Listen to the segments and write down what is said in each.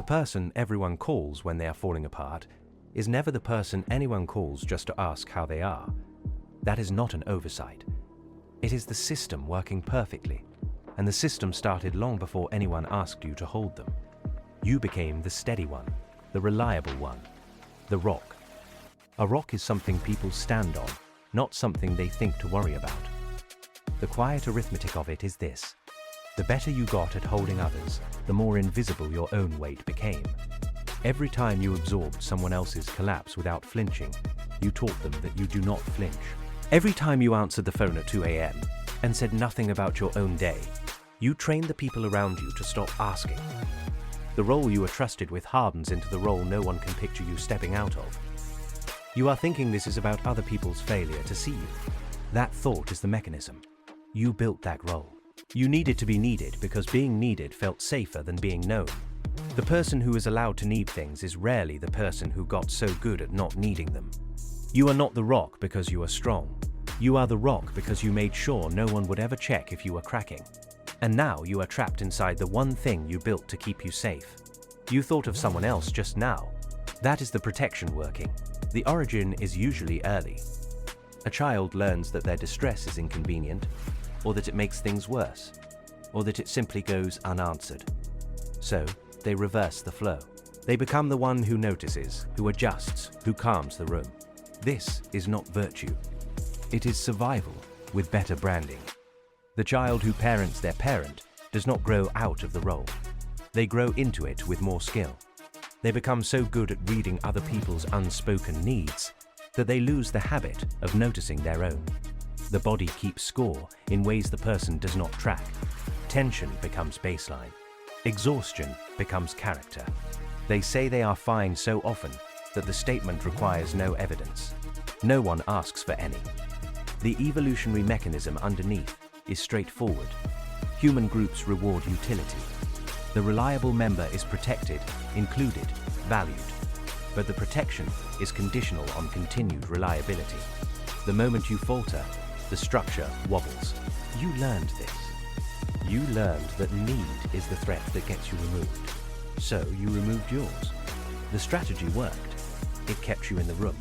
The person everyone calls when they are falling apart is never the person anyone calls just to ask how they are. That is not an oversight. It is the system working perfectly, and the system started long before anyone asked you to hold them. You became the steady one, the reliable one, the rock. A rock is something people stand on, not something they think to worry about. The quiet arithmetic of it is this: the better you got at holding others, the more invisible your own weight became. Every time you absorbed someone else's collapse without flinching, you taught them that you do not flinch. Every time you answered the phone at 2 a.m. and said nothing about your own day, you trained the people around you to stop asking. The role you were trusted with hardens into the role no one can picture you stepping out of. You are thinking this is about other people's failure to see you. That thought is the mechanism. You built that role. You needed to be needed because being needed felt safer than being known. The person who is allowed to need things is rarely the person who got so good at not needing them. You are not the rock because you are strong. You are the rock because you made sure no one would ever check if you were cracking. And now you are trapped inside the one thing you built to keep you safe. You thought of someone else just now. That is the protection working. The origin is usually early. A child learns that their distress is inconvenient, or that it makes things worse, or that it simply goes unanswered. So, they reverse the flow. They become the one who notices, who adjusts, who calms the room. This is not virtue. It is survival with better branding. The child who parents their parent does not grow out of the role. They grow into it with more skill. They become so good at reading other people's unspoken needs that they lose the habit of noticing their own. The body keeps score in ways the person does not track. Tension becomes baseline. Exhaustion becomes character. They say they are fine so often that the statement requires no evidence. No one asks for any. The evolutionary mechanism underneath is straightforward. Human groups reward utility. The reliable member is protected, included, valued. But the protection is conditional on continued reliability. The moment you falter, the structure wobbles. You learned this. You learned that need is the threat that gets you removed. So you removed yours. The strategy worked. It kept you in the room.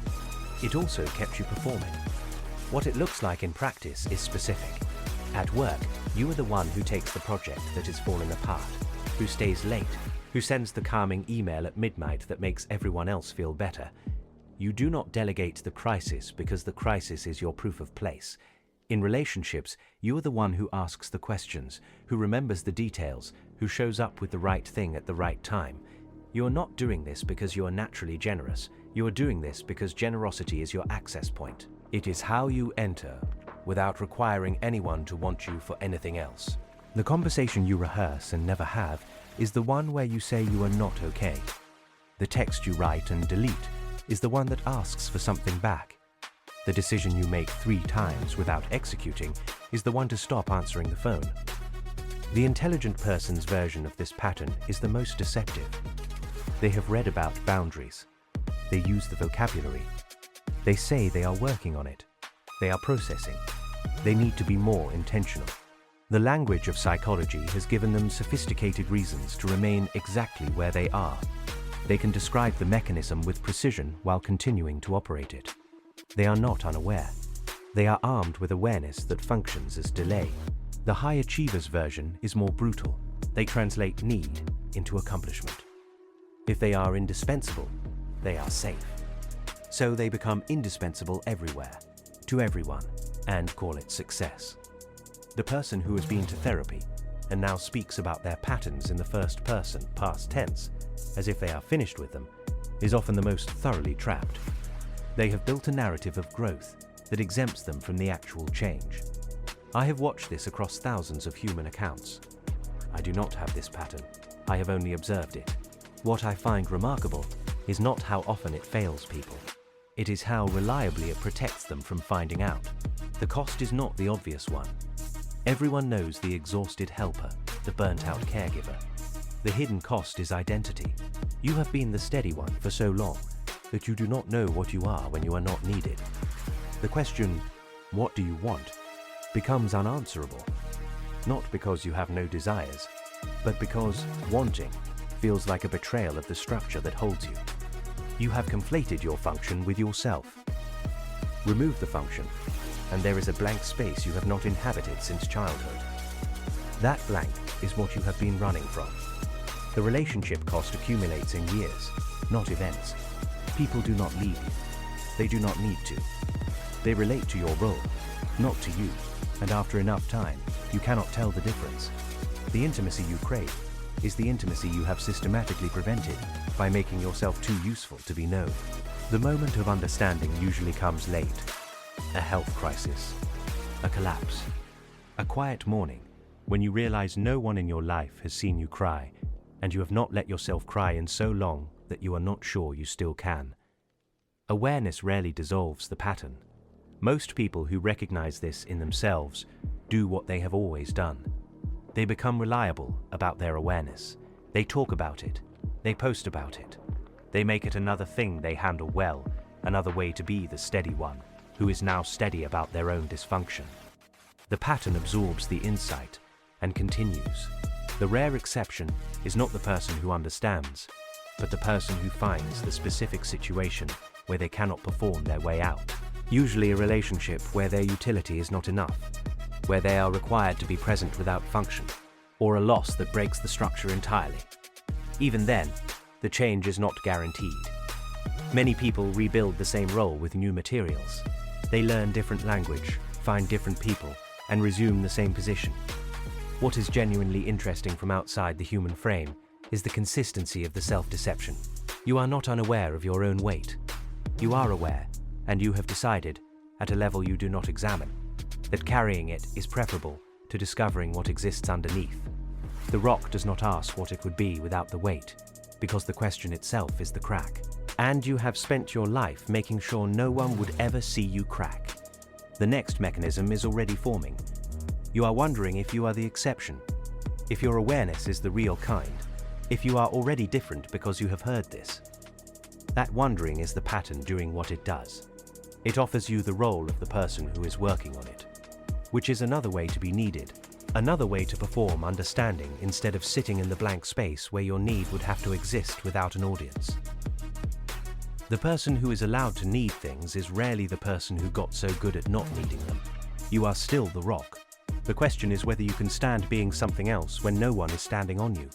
It also kept you performing. What it looks like in practice is specific. At work, you are the one who takes the project that is falling apart, who stays late, who sends the calming email at midnight that makes everyone else feel better. You do not delegate the crisis because the crisis is your proof of place. In relationships, you are the one who asks the questions, who remembers the details, who shows up with the right thing at the right time. You are not doing this because you are naturally generous. You are doing this because generosity is your access point. It is how you enter without requiring anyone to want you for anything else. The conversation you rehearse and never have is the one where you say you are not okay. The text you write and delete is the one that asks for something back. The decision you make 3 times without executing is the one to stop answering the phone. The intelligent person's version of this pattern is the most deceptive. They have read about boundaries. They use the vocabulary. They say they are working on it. They are processing. They need to be more intentional. The language of psychology has given them sophisticated reasons to remain exactly where they are. They can describe the mechanism with precision while continuing to operate it. They are not unaware. They are armed with awareness that functions as delay. The high achievers version is more brutal. They translate need into accomplishment. If they are indispensable, they are safe. So they become indispensable everywhere, to everyone, and call it success. The person who has been to therapy and now speaks about their patterns in the first person, past tense, as if they are finished with them, is often the most thoroughly trapped. They have built a narrative of growth that exempts them from the actual change. I have watched this across thousands of human accounts. I do not have this pattern. I have only observed it. What I find remarkable is not how often it fails people. It is how reliably it protects them from finding out. The cost is not the obvious one. Everyone knows the exhausted helper, the burnt-out caregiver. The hidden cost is identity. You have been the steady one for so long that you do not know what you are when you are not needed. The question, what do you want, becomes unanswerable. Not because you have no desires, but because wanting feels like a betrayal of the structure that holds you. You have conflated your function with yourself. Remove the function, and there is a blank space you have not inhabited since childhood. That blank is what you have been running from. The relationship cost accumulates in years, not events. People do not leave you. They do not need to. They relate to your role, not to you, and after enough time, you cannot tell the difference. The intimacy you crave is the intimacy you have systematically prevented by making yourself too useful to be known. The moment of understanding usually comes late. A health crisis, a collapse, a quiet morning when you realize no one in your life has seen you cry, and you have not let yourself cry in so long that you are not sure you still can. Awareness rarely dissolves the pattern. Most people who recognize this in themselves do what they have always done. They become reliable about their awareness. They talk about it. They post about it. They make it another thing they handle well, another way to be the steady one, who is now steady about their own dysfunction. The pattern absorbs the insight and continues. The rare exception is not the person who understands, but the person who finds the specific situation where they cannot perform their way out. Usually a relationship where their utility is not enough, where they are required to be present without function, or a loss that breaks the structure entirely. Even then, the change is not guaranteed. Many people rebuild the same role with new materials. They learn different language, find different people, and resume the same position. What is genuinely interesting from outside the human frame is the consistency of the self-deception. You are not unaware of your own weight. You are aware, and you have decided, at a level you do not examine, that carrying it is preferable to discovering what exists underneath. The rock does not ask what it would be without the weight, because the question itself is the crack. And you have spent your life making sure no one would ever see you crack. The next mechanism is already forming. You are wondering if you are the exception, if your awareness is the real kind, if you are already different because you have heard this. That wondering is the pattern doing what it does. It offers you the role of the person who is working on it, which is another way to be needed, another way to perform understanding instead of sitting in the blank space where your need would have to exist without an audience. The person who is allowed to need things is rarely the person who got so good at not needing them. You are still the rock. The question is whether you can stand being something else when no one is standing on you.